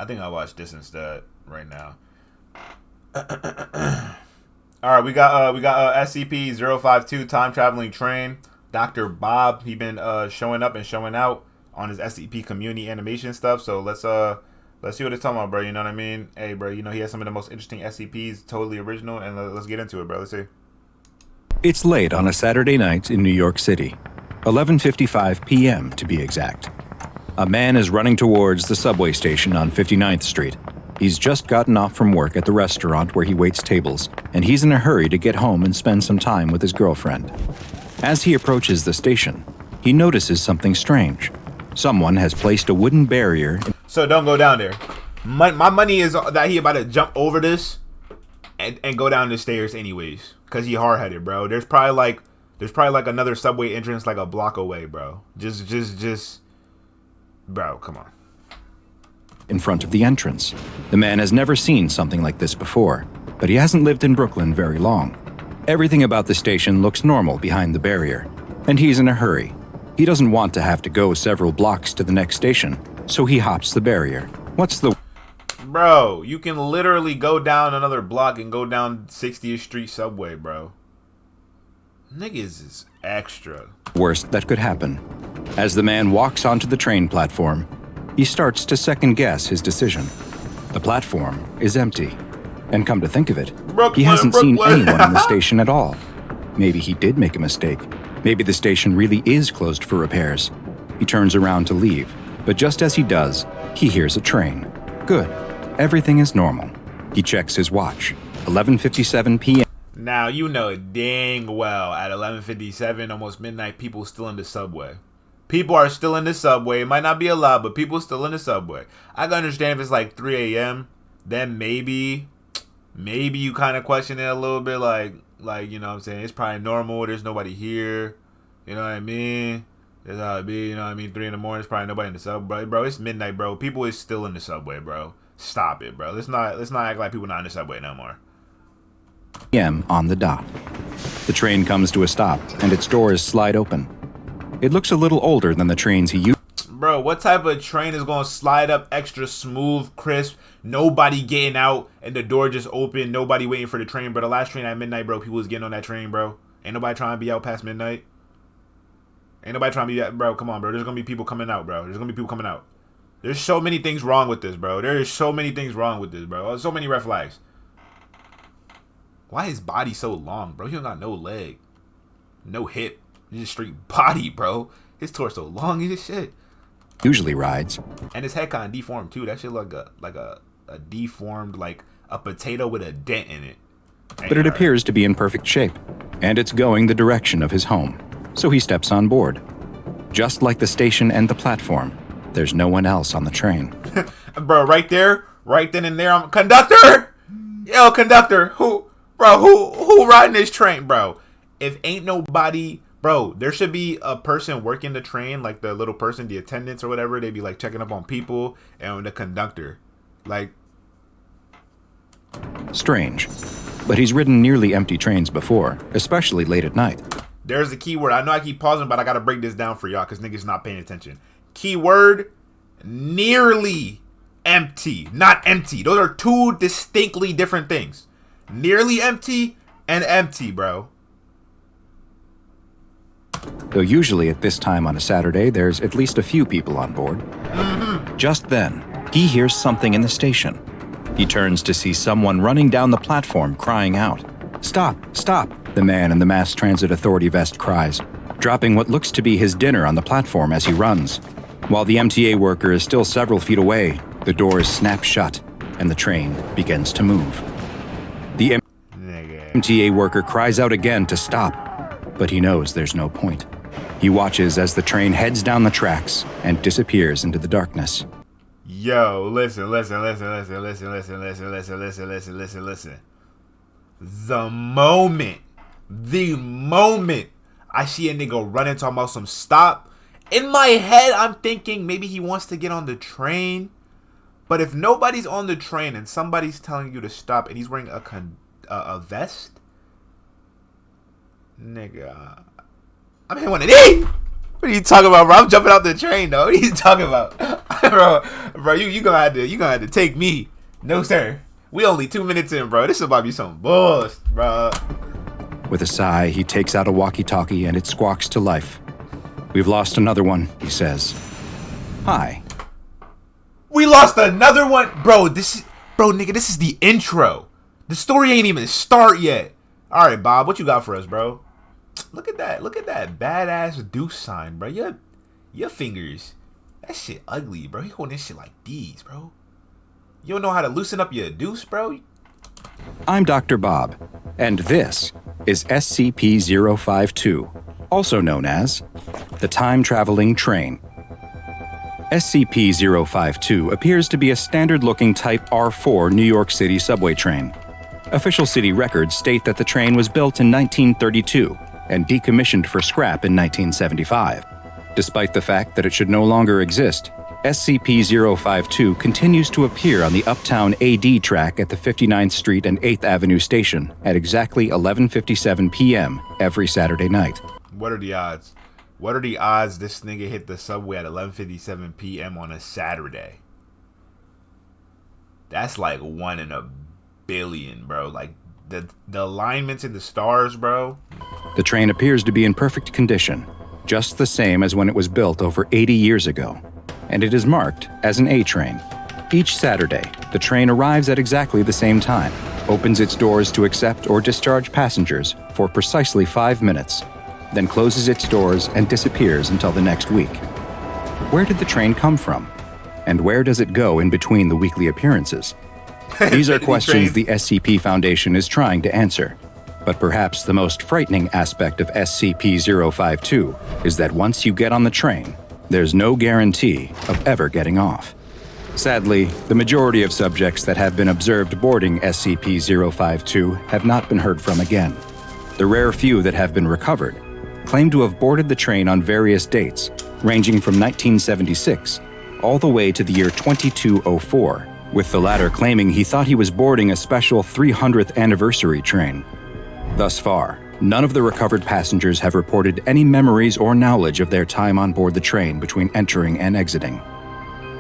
I think I'll watch this instead right now. All right, we got SCP-052 time traveling train. Dr. Bob, he been showing up and showing out on his SCP community animation stuff. So let's see what it's talking about, bro. You know what I mean? Hey, bro, you know he has some of the most interesting SCPs, totally original, and let's get into it, bro. Let's see. It's late on a Saturday night in New York City, 11:55 p.m. to be exact. A man is running towards the subway station on 59th Street. He's just gotten off from work at the restaurant where he waits tables, and he's in a hurry to get home and spend some time with his girlfriend. As he approaches the station, he notices something strange. Someone has placed a wooden barrier. So don't go down there. My money is that he about to jump over this and go down the stairs anyways, cause he hard-headed, bro. There's probably like another subway entrance like a block away, bro. Just, bro, come on. In front of the entrance. The man has never seen something like this before, but he hasn't lived in Brooklyn very long. Everything about the station looks normal behind the barrier, and he's in a hurry. He doesn't want to have to go several blocks to the next station, so he hops the barrier. What's the... Bro, you can literally go down another block and go down 60th Street subway, bro. Niggas is extra. Worst that could happen. As the man walks onto the train platform, he starts to second-guess his decision. The platform is empty. And come to think of it, he hasn't seen anyone in the station at all. Maybe he did make a mistake. Maybe the station really is closed for repairs. He turns around to leave, but just as he does, he hears a train. Good. Everything is normal. He checks his watch. 11:57 p.m. Now, you know dang well at 11:57, almost midnight, people still in the subway. People are still in the subway. It might not be a lot, but people still in the subway. I can understand if it's like 3 a.m., then maybe you kind of question it a little bit, like, you know what I'm saying? It's probably normal. There's nobody here. You know what I mean? That's how it be, you know what I mean? 3 in the morning, there's probably nobody in the subway. Bro, it's midnight, bro. People is still in the subway, bro. Stop it, bro. Let's not act like people not in the subway no more. p.m. on the dot. The train comes to a stop, and its doors slide open. It looks a little older than the trains he used. Bro, what type of train is going to slide up extra smooth, crisp, nobody getting out, and the door just open, nobody waiting for the train, bro? The last train at midnight, bro, people was getting on that train, bro. Ain't nobody trying to be out past midnight. Ain't nobody trying to be out, bro. Come on, bro. There's going to be people coming out, bro. There's going to be people coming out. There's so many things wrong with this, bro. There is so many things wrong with this, bro. So many red flags. Why is body so long, bro? He don't got no leg. No hip. He's just straight body, bro. His torso long as shit. Usually rides. And his head kind of deformed too. That shit like a deformed, like a potato with a dent in it. But it appears to be in perfect shape, and it's going the direction of his home. So he steps on board. Just like the station and the platform, there's no one else on the train. Bro, right there, right then and there, I'm conductor. Yo, conductor, who riding this train, bro? If ain't nobody, bro, there should be a person working the train, like the little person, the attendants or whatever. They'd be like checking up on people, and the conductor, like. Strange, but he's ridden nearly empty trains before, especially late at night. There's a keyword. I know I keep pausing, but I gotta break this down for y'all because niggas not paying attention. Keyword: nearly empty, not empty. Those are two distinctly different things. Nearly empty and empty, bro. Though usually at this time on a Saturday, there's at least a few people on board. Just then, he hears something in the station. He turns to see someone running down the platform crying out. "Stop! Stop!" the man in the Mass Transit Authority vest cries, dropping what looks to be his dinner on the platform as he runs. While the MTA worker is still several feet away, the doors snap shut and the train begins to move. The MTA worker cries out again to stop, but he knows there's no point. He watches as the train heads down the tracks and disappears into the darkness. Yo, listen. The moment I see a nigga running talking about some stop, in my head I'm thinking maybe he wants to get on the train. But if nobody's on the train and somebody's telling you to stop and he's wearing a vest, nigga, I'm in one of these. What are you talking about, bro? I'm jumping out the train, though. What are you talking about? I'm bro, you gonna have to take me. No, sir. We only 2 minutes in, bro. This is about to be some bullshit, bro. With a sigh, he takes out a walkie-talkie and it squawks to life. "We've lost another one," he says. "Hi." We lost another one, bro. Nigga, this is the intro. The story ain't even start yet. All right, Bob, what you got for us, bro? Look at that badass deuce sign, bro. Your fingers, that shit ugly, bro. You holding this shit like these, bro. You don't know how to loosen up your deuce, bro? I'm Dr. Bob, and this is SCP-052, also known as the Time-Traveling Train. SCP-052 appears to be a standard-looking Type R4 New York City subway train. Official city records state that the train was built in 1932 and decommissioned for scrap in 1975. Despite the fact that it should no longer exist, SCP-052 continues to appear on the Uptown AD track at the 59th Street and 8th Avenue station at exactly 11:57 p.m. every Saturday night. What are the odds? What are the odds this nigga hit the subway at 11:57 p.m. on a Saturday? That's like 1 in a billion, bro. Like, the alignments in the stars, bro. The train appears to be in perfect condition, just the same as when it was built over 80 years ago, and it is marked as an A train. Each Saturday, the train arrives at exactly the same time, opens its doors to accept or discharge passengers for precisely 5 minutes, then closes its doors and disappears until the next week. Where did the train come from? And where does it go in between the weekly appearances? These are questions the SCP Foundation is trying to answer. But perhaps the most frightening aspect of SCP-052 is that once you get on the train, there's no guarantee of ever getting off. Sadly, the majority of subjects that have been observed boarding SCP-052 have not been heard from again. The rare few that have been recovered claim to have boarded the train on various dates, ranging from 1976 all the way to the year 2204, with the latter claiming he thought he was boarding a special 300th anniversary train. Thus far, none of the recovered passengers have reported any memories or knowledge of their time on board the train between entering and exiting.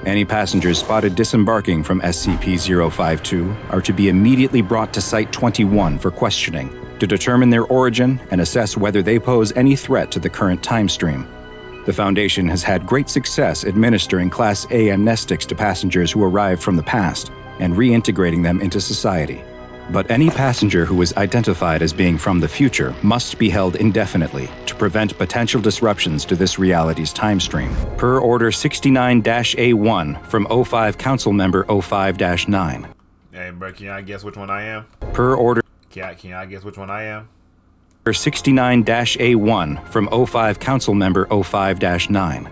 Any passengers spotted disembarking from SCP-052 are to be immediately brought to Site 21 for questioning to determine their origin and assess whether they pose any threat to the current time stream. The Foundation has had great success administering Class A amnestics to passengers who arrived from the past and reintegrating them into society. But any passenger who is identified as being from the future must be held indefinitely to prevent potential disruptions to this reality's time stream, per Order 69-A1 from 05 Council Member 05-9. Hey, bro, can I guess which one I am? Per Order Can I guess which one I am? 69-A1 from 05 Council Member 05-9.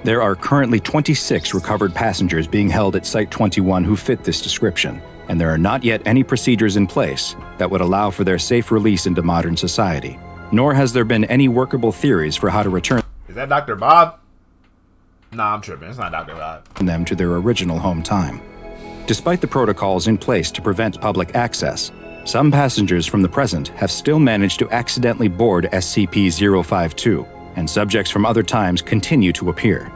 There are currently 26 recovered passengers being held at Site 21 who fit this description, and there are not yet any procedures in place that would allow for their safe release into modern society, nor has there been any workable theories for how to return Is that Dr. Bob? Nah, I'm tripping. It's not Dr. Bob. them to their original home time. Despite the protocols in place to prevent public access, some passengers from the present have still managed to accidentally board SCP-052, and subjects from other times continue to appear.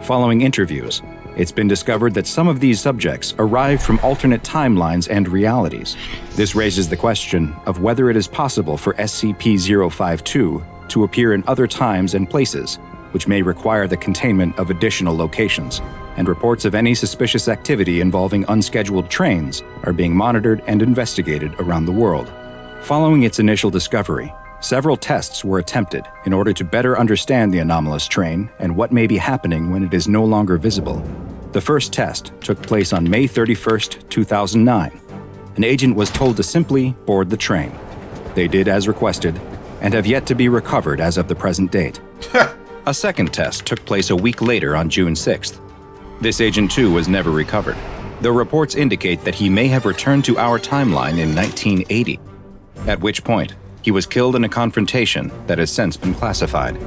Following interviews, it's been discovered that some of these subjects arrived from alternate timelines and realities. This raises the question of whether it is possible for SCP-052 to appear in other times and places, which may require the containment of additional locations, and reports of any suspicious activity involving unscheduled trains are being monitored and investigated around the world. Following its initial discovery, several tests were attempted in order to better understand the anomalous train and what may be happening when it is no longer visible. The first test took place on May 31st, 2009. An agent was told to simply board the train. They did as requested and have yet to be recovered as of the present date. A second test took place a week later on June 6th. This agent too was never recovered, though reports indicate that he may have returned to our timeline in 1980, at which point he was killed in a confrontation that has since been classified.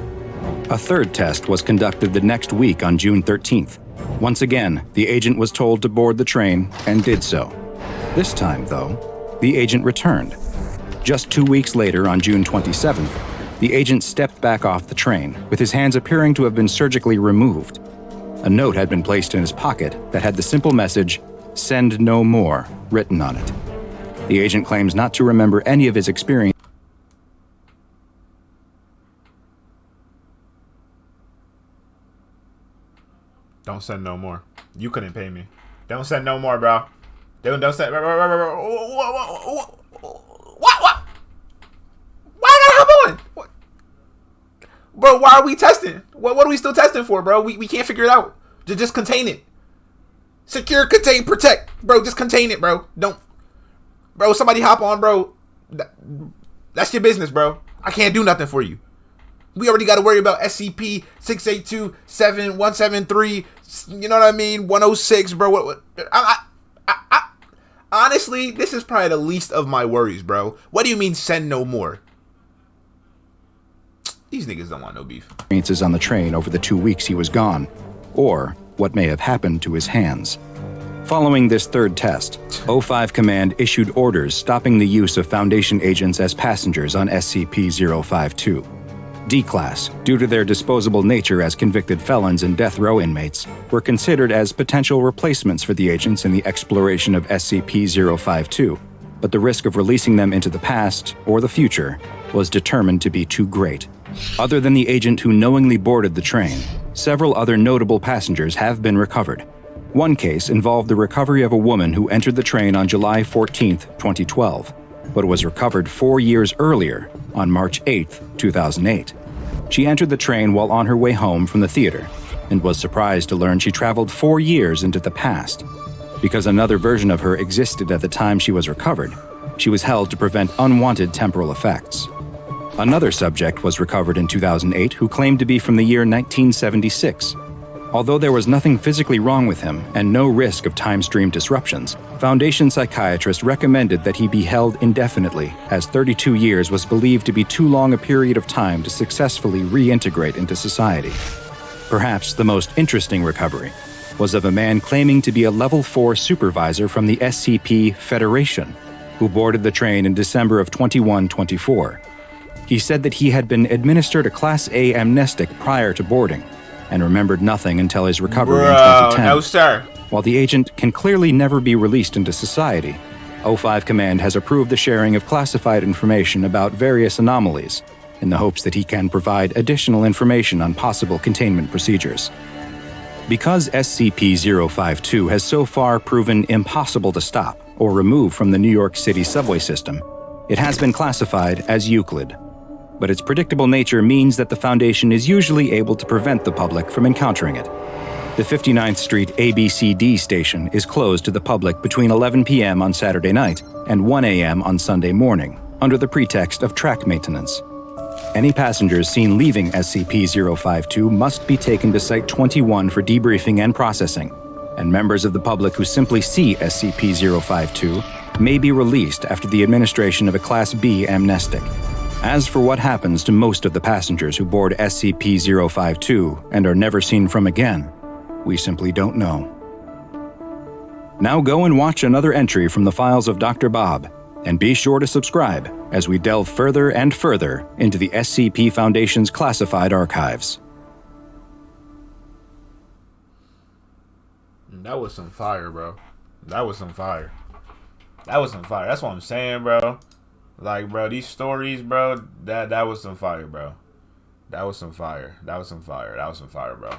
A third test was conducted the next week on June 13th. Once again, the agent was told to board the train and did so. This time, though, the agent returned. Just 2 weeks later, on June 27th, the agent stepped back off the train, with his hands appearing to have been surgically removed. A note had been placed in his pocket that had the simple message, "Send no more," written on it. The agent claims not to remember any of his experience. Don't send no more. You couldn't pay me. Don't send no more, bro. Don't send. What? Why I gotta hop on? What? Bro, why are we testing? What are we still testing for, bro? We can't figure it out. Just contain it. Secure, contain, protect. Bro, just contain it, bro. Don't. Bro, somebody hop on, bro. That's your business, bro. I can't do nothing for you. We already got to worry about SCP-052-7173. You know what I mean? 106, bro. Honestly, this is probably the least of my worries, bro. What do you mean send no more? These niggas don't want no beef. Experiences on the train over the 2 weeks he was gone, or what may have happened to his hands. Following this third test, 05 Command issued orders stopping the use of Foundation agents as passengers on SCP-052. D-Class, due to their disposable nature as convicted felons and death row inmates, were considered as potential replacements for the agents in the exploration of SCP-052, but the risk of releasing them into the past or the future was determined to be too great. Other than the agent who knowingly boarded the train, several other notable passengers have been recovered. One case involved the recovery of a woman who entered the train on July 14, 2012, but was recovered 4 years earlier, on March 8, 2008. She entered the train while on her way home from the theater, and was surprised to learn she traveled 4 years into the past. Because another version of her existed at the time she was recovered, she was held to prevent unwanted temporal effects. Another subject was recovered in 2008 who claimed to be from the year 1976. Although there was nothing physically wrong with him and no risk of time stream disruptions, Foundation psychiatrists recommended that he be held indefinitely, as 32 years was believed to be too long a period of time to successfully reintegrate into society. Perhaps the most interesting recovery was of a man claiming to be a Level 4 supervisor from the SCP Federation, who boarded the train in December of 2124. He said that he had been administered a Class A amnestic prior to boarding, and remembered nothing until his recovery in 2010. No, sir. While the agent can clearly never be released into society, 05 Command has approved the sharing of classified information about various anomalies, in the hopes that he can provide additional information on possible containment procedures. Because SCP-052 has so far proven impossible to stop or remove from the New York City subway system, it has been classified as Euclid. But its predictable nature means that the Foundation is usually able to prevent the public from encountering it. The 59th Street ABCD station is closed to the public between 11 p.m. on Saturday night and 1 a.m. on Sunday morning, under the pretext of track maintenance. Any passengers seen leaving SCP-052 must be taken to Site 21 for debriefing and processing, and members of the public who simply see SCP-052 may be released after the administration of a Class B amnestic. As for what happens to most of the passengers who board SCP-052 and are never seen from again, we simply don't know. Now go and watch another entry from the files of Dr. Bob, and be sure to subscribe as we delve further and further into the SCP Foundation's classified archives. That was some fire, bro. That was some fire. That was some fire. That's what I'm saying, bro. Like, bro, these stories, bro, that was some fire, bro. That was some fire. That was some fire. That was some fire, bro.